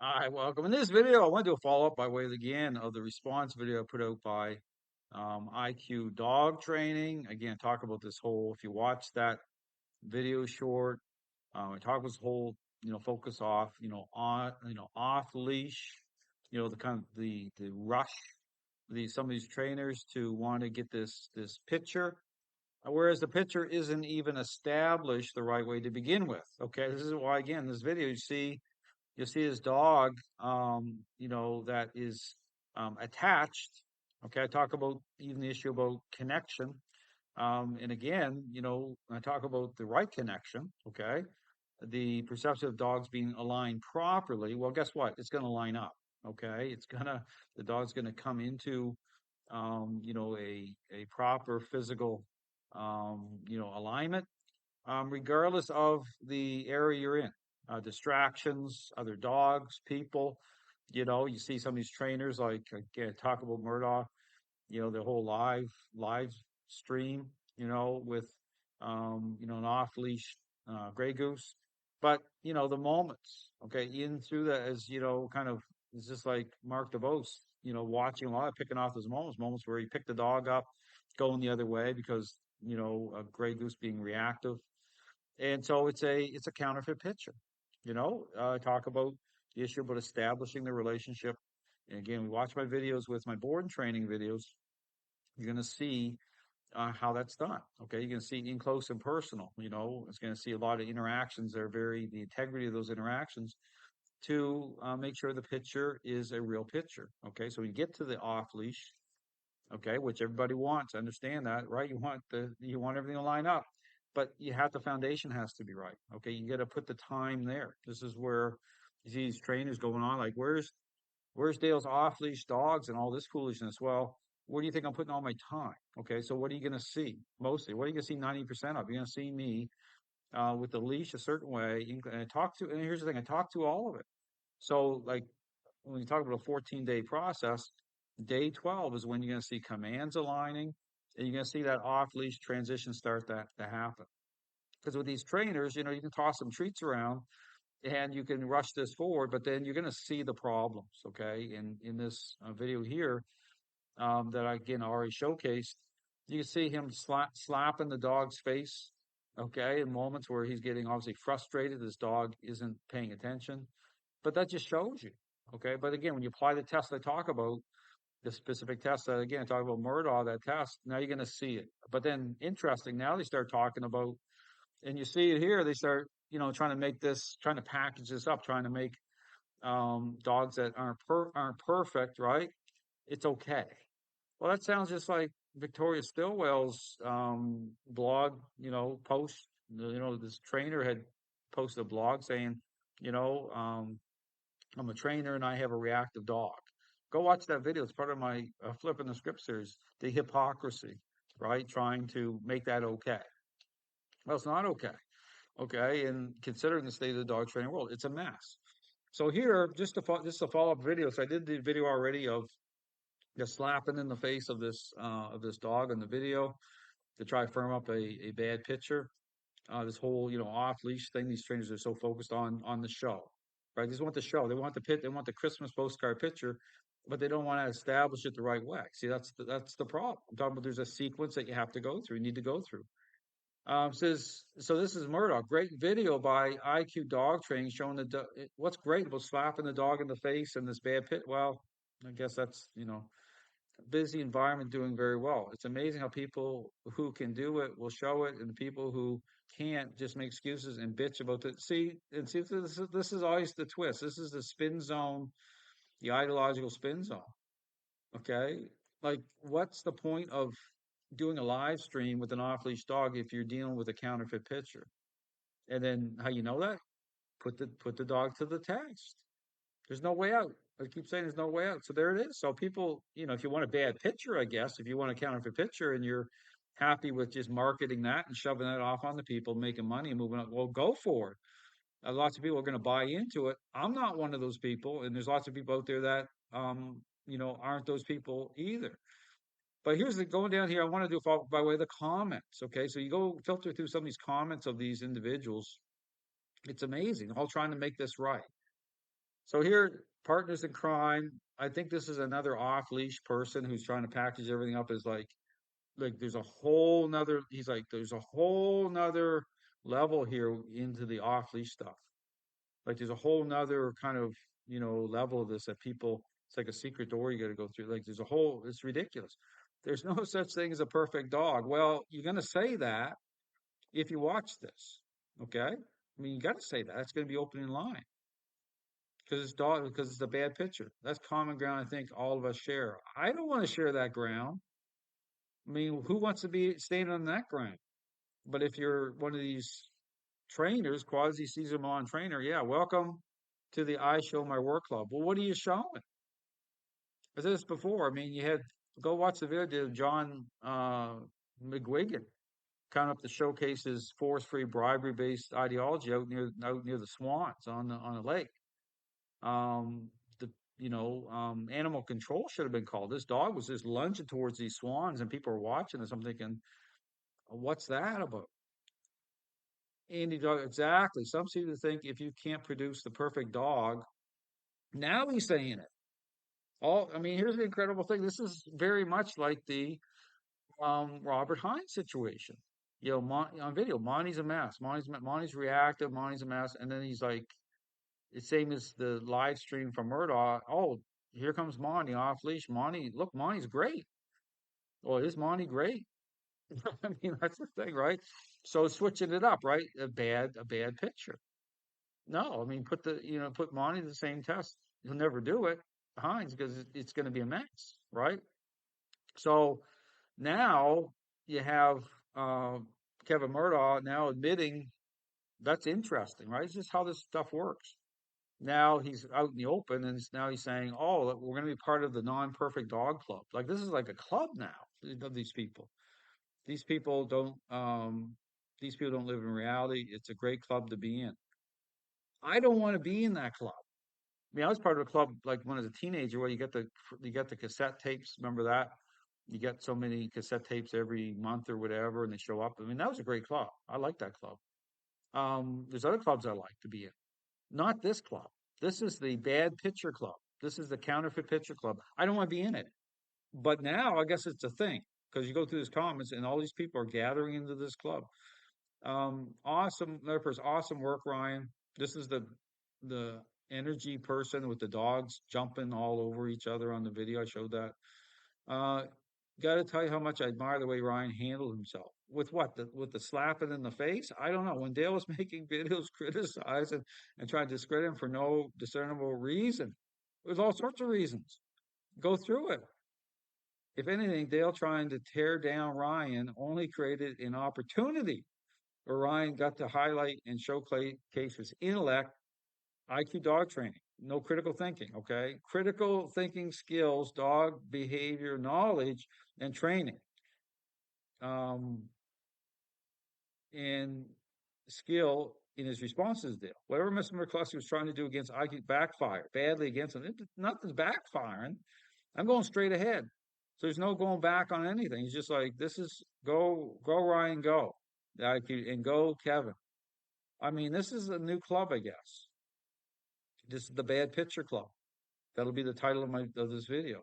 Hi, welcome. In this video, I want to do a follow-up by way again of the response video I put out by IQ Dog Training. Again, talk about this whole, if you watch that video short, I talk about this whole, focus off, off leash, the kind of the rush, some of these trainers to want to get this picture, whereas the picture isn't even established the right way to begin with. Okay, this is why, again, this video you'll see his dog, that is attached. Okay, I talk about even the issue about connection. And again, I talk about the right connection. Okay, the perception of dogs being aligned properly. Well, guess what? It's going to line up. Okay, the dog's gonna come into, a proper physical, alignment, regardless of the area you're in. Distractions, other dogs, people. You see some of these trainers, like, again, talk about Murdoch, the whole live stream, with an off leash gray goose. But the moments, okay, in through that, as kind of, it's just like Mark DeVos, watching a lot of picking off those moments where he picked the dog up, going the other way because a gray goose being reactive, and so it's a counterfeit picture. Talk about the issue about establishing the relationship. And again, we watch my videos with my board and training videos. You're going to see how that's done. Okay, you're going to see in close and personal. It's going to see a lot of interactions that are the integrity of those interactions to make sure the picture is a real picture. Okay, so we get to the off leash. Okay, which everybody wants. Understand that, right? You want everything to line up, but the foundation has to be right. Okay, you got to put the time there. This is where you see these trainers going on, like, where's Dale's off leash dogs and all this foolishness? Well, where do you think I'm putting all my time? Okay, so what are you going to see mostly? What are you going to see 90% of? You're going to see me with the leash a certain way, and and here's the thing, I talk to all of it. So, like, when you talk about a 14-day process, day 12 is when you're going to see commands aligning, and you're going to see that off leash transition start to happen. Because with these trainers, you can toss some treats around and you can rush this forward, but then you're going to see the problems. Okay. In this video here, that I, again, already showcased, you can see him slapping the dog's face. Okay. In moments where he's getting obviously frustrated, this dog isn't paying attention, but that just shows you. Okay. But again, when you apply the test I talk about, the specific test that, again, I talk about Murdoch, that test, now you're going to see it. But then, interesting, now they start talking about, and you see it here, they start, trying to make this, trying to package this up, trying to make dogs that aren't perfect, right? It's okay. Well, that sounds just like Victoria Stilwell's blog, post. This trainer had posted a blog saying, you know, um, I'm a trainer and I have a reactive dog. Go watch that video. It's part of my Flipping the Script series. The hypocrisy, right? Trying to make that okay. Well, it's not okay. Okay, and considering the state of the dog training world, it's a mess. So here, just a follow up video. So I did the video already of just slapping in the face of this dog in the video to try to firm up a bad picture. This whole, off leash thing. These trainers are so focused on the show, right? They just want the show. They want the pit. They want the Christmas postcard picture, but they don't want to establish it the right way. See, that's the problem. I'm talking about, there's a sequence that you have to go through. You need to go through. Says, so this is Murdoch. Great video by IQ Dog Training showing what's great about slapping the dog in the face and this bad pit. Well, I guess that's, a busy environment doing very well. It's amazing how people who can do it will show it, and the people who can't just make excuses and bitch about it. See, this is always the twist. This is the spin zone, the ideological spin zone. Okay, like, what's the point of doing a live stream with an off leash dog if you're dealing with a counterfeit picture? And then how you know that? Put the dog to the test. There's no way out. I keep saying there's no way out. So there it is. So people, if you want a bad picture, I guess, if you want a counterfeit picture and you're happy with just marketing that and shoving that off on the people, making money and moving up, well, go for it. Lots of people are going to buy into it. I'm not one of those people, and there's lots of people out there that, aren't those people either. But here's the going down here. I want to do by way of the comments. Okay, so you go filter through some of these comments of these individuals. It's amazing, all trying to make this right. So here, partners in crime. I think this is another off leash person who's trying to package everything up as like there's a whole nother. He's like, there's a whole nother level here into the off leash stuff. Like there's a whole nother kind of, level of this that people, it's like a secret door you got to go through. Like there's a whole, it's ridiculous. There's no such thing as a perfect dog. Well, you're going to say that if you watch this. Okay. I mean, you got to say that. It's going to be opening line because it's a bad picture. That's common ground. I think all of us share. I don't want to share that ground. I mean, who wants to be staying on that ground? But if you're one of these trainers, quasi Caesar Milan trainer, yeah, welcome to the I Show My Work Club. Well, what are you showing? I said this before. I mean, you had go watch the video of John McGuigan kind of up to showcase his force-free, bribery-based ideology out near the Swans on the lake. The animal control should have been called. This dog was just lunging towards these swans, and people were watching this. I'm thinking, what's that about? Andy dog, exactly. Some seem to think if you can't produce the perfect dog, now he's saying it. I mean, here's the incredible thing. This is very much like the Robert Hines situation. On video, Monty's a mess. Monty's reactive. Monty's a mess, and then he's like, the same as the live stream from Murdoch. Oh, here comes Monty off leash. Monty, look, Monty's great. Well, is Monty great? I mean, that's the thing, right? So switching it up, right? A bad picture. No, I mean, put Monty to the same test. He'll never do it, Hines, because it's going to be a mess, right? So now you have Kevin Murdoch now admitting that's interesting, right? It's just how this stuff works. Now he's out in the open, and now he's saying, "Oh, we're going to be part of the non-perfect dog club." Like this is like a club now of these people. These people don't. These people don't live in reality. It's a great club to be in. I don't want to be in that club. I mean, I was part of a club like when I was a teenager where you get the cassette tapes. Remember that? You get so many cassette tapes every month or whatever, and they show up. I mean, that was a great club. I like that club. There's other clubs I like to be in. Not this club. This is the bad pitcher club. This is the counterfeit pitcher club. I don't want to be in it. But now I guess it's a thing because you go through these comments and all these people are gathering into this club. Awesome, another person, awesome work, Ryan. This is the energy person with the dogs jumping all over each other on the video. I showed that. Uh, Got to tell you how much I admire the way Ryan handled himself. With what? With the slapping in the face? I don't know. When Dale was making videos criticizing and trying to discredit him for no discernible reason, there's all sorts of reasons. Go through it. If anything, Dale trying to tear down Ryan only created an opportunity where Ryan got to highlight and showcase his intellect, IQ dog training, no critical thinking, okay? Critical thinking skills, dog behavior knowledge, and training. Um, and skill in his responses there. Whatever Mr. McCluskey was trying to do against IQ backfire badly against him. Nothing's backfiring. I'm going straight ahead. So there's no going back on anything. He's just like, this is go Ryan, go. The IQ and go Kevin. I mean, this is a new club, I guess. This is the Bad Picture Club. That'll be the title of this video.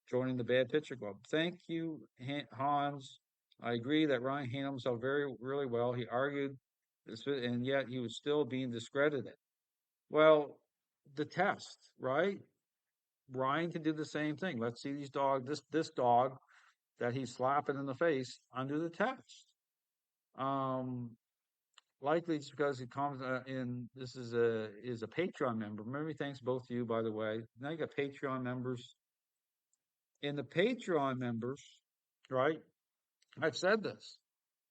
Joining the Bad Picture Club. Thank you, Hans. I agree that Ryan handled himself really well. He argued this, and yet he was still being discredited. Well, the test, right? Ryan can do the same thing. Let's see this dog that he's slapping in the face under the test. Um, Likely it's because he comes in. This is a Patreon member. Many thanks both of you, by the way. Now you got Patreon members. And the Patreon members, right? I've said this.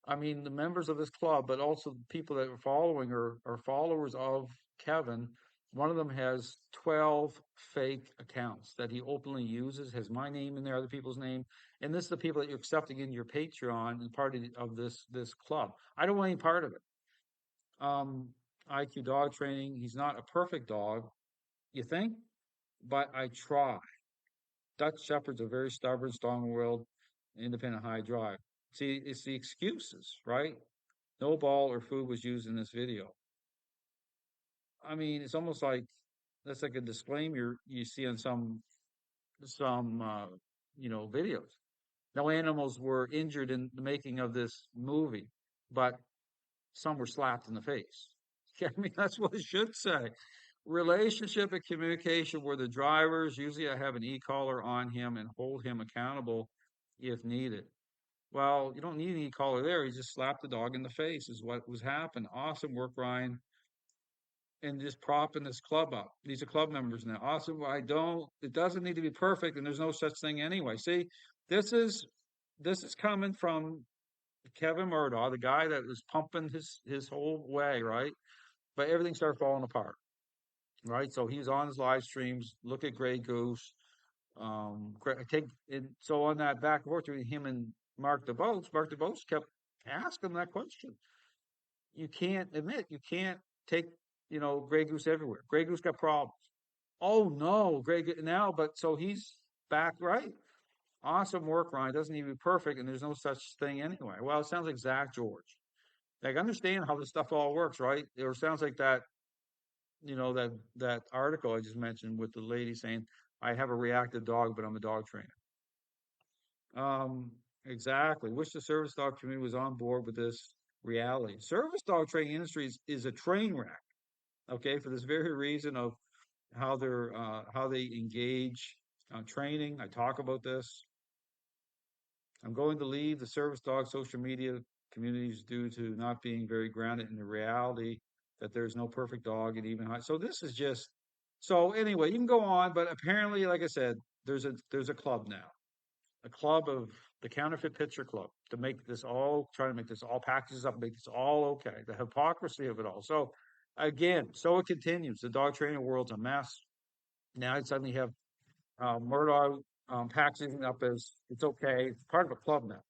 I mean, the members of this club, but also the people that are following are followers of Kevin. One of them has 12 fake accounts that he openly uses, has my name in there, other people's name. And this is the people that you're accepting in your Patreon and part of this club. I don't want any part of it. IQ dog training. He's not a perfect dog, you think, but I try. Dutch Shepherds are very stubborn, strong-willed, independent, high drive. See, it's the excuses, right? No ball or food was used in this video. I mean, it's almost like That's like a disclaimer you see on some videos. No animals were injured in the making of this movie, but some were slapped in the face. Yeah, I mean, that's what it should say. Relationship and communication where the drivers usually I have an e-collar on him and hold him accountable if needed. Well, you don't need an e-collar there. He just slapped the dog in the face is what was happened. Awesome work, Ryan. And just propping this club up. These are club members now. Awesome. I don't. It doesn't need to be perfect, and there's no such thing anyway. See, this is this is coming from Kevin Murdoch, the guy that was pumping his whole way, right? But everything started falling apart, right? So he's on his live streams. Look at Grey Goose. Take and so on that back and forth between him and Mark DeBoats kept asking that question. You can't admit you can't take Grey Goose everywhere. Grey Goose got problems. Oh no, now, but so he's back, right? Awesome work, Ryan. Doesn't even be perfect, and there's no such thing anyway. Well, it sounds like Zach George. Like understand how this stuff all works, right? It sounds like that article I just mentioned with the lady saying, "I have a reactive dog, but I'm a dog trainer." Um, exactly. Wish the service dog community was on board with this reality. Service dog training industry is a train wreck. Okay, for this very reason of how they engage training. I talk about this. I'm going to leave the service dog social media communities due to not being very grounded in the reality that there's no perfect dog and even high. So this is just so anyway. You can go on, but apparently, like I said, there's a club now, a club of the Counterfeit Picture Club to make this all try to make this all packages up, make this all okay. The hypocrisy of it all. So again, so it continues. The dog training world's a mess. Now you suddenly have Murdoch packaging up as it's okay. It's part of a club now.